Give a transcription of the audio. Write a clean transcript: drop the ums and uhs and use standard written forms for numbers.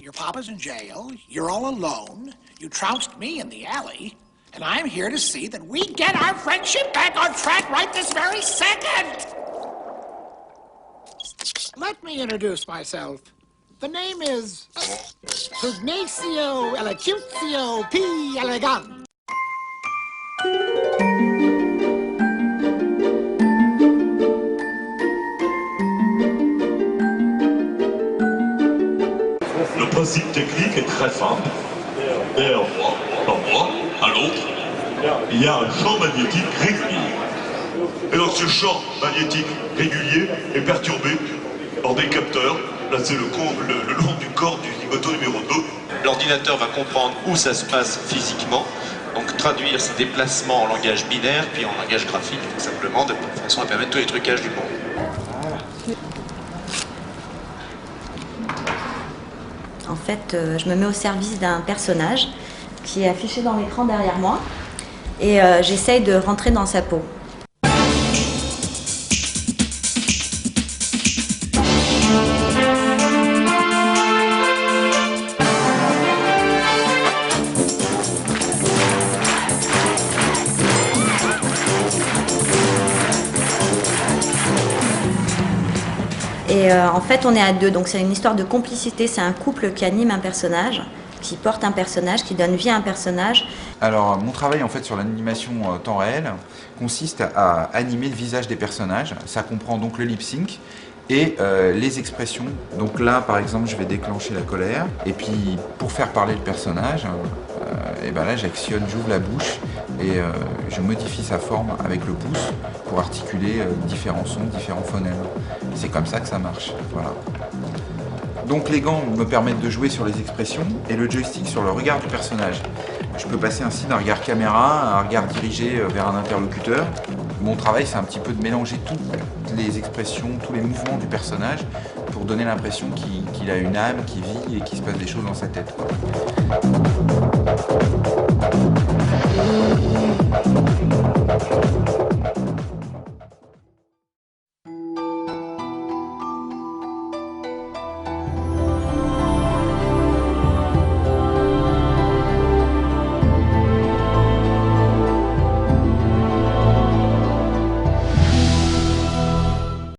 Your papa's in jail, you're all alone, you trounced me in the alley, and I'm here to see that we get our friendship back on track right this very second! Let me introduce myself. The name is Pugnaccio Elocucio P. Elegant. Le principe technique est très simple. D'un endroit à l'autre, il y a un champ magnétique régulier. Et donc ce champ magnétique régulier est perturbé par des capteurs. Là c'est le long du corps du zigoto numéro 2. L'ordinateur va comprendre où ça se passe physiquement, donc traduire ces déplacements en langage binaire, puis en langage graphique, tout simplement, de façon à permettre tous les trucages du monde. En fait, je me mets au service d'un personnage qui est affiché dans l'écran derrière moi et j'essaye de rentrer dans sa peau. Et en fait, on est à deux, donc c'est une histoire de complicité. C'est un couple qui anime un personnage, qui porte un personnage, qui donne vie à un personnage. Alors, mon travail en fait sur l'animation temps réel consiste à animer le visage des personnages. Ça comprend donc le lip sync et les expressions. Donc là, par exemple, je vais déclencher la colère. Et puis, pour faire parler le personnage, et ben là, j'actionne, j'ouvre la bouche et je modifie sa forme avec le pouce pour articuler différents sons, différents phonèmes. C'est comme ça que ça marche. Voilà. Donc les gants me permettent de jouer sur les expressions et le joystick sur le regard du personnage. Je peux passer ainsi d'un regard caméra à un regard dirigé vers un interlocuteur. Mon travail, c'est un petit peu de mélanger toutes les expressions, tous les mouvements du personnage pour donner l'impression qu'il a une âme, qu'il vit et qu'il se passe des choses dans sa tête, quoi.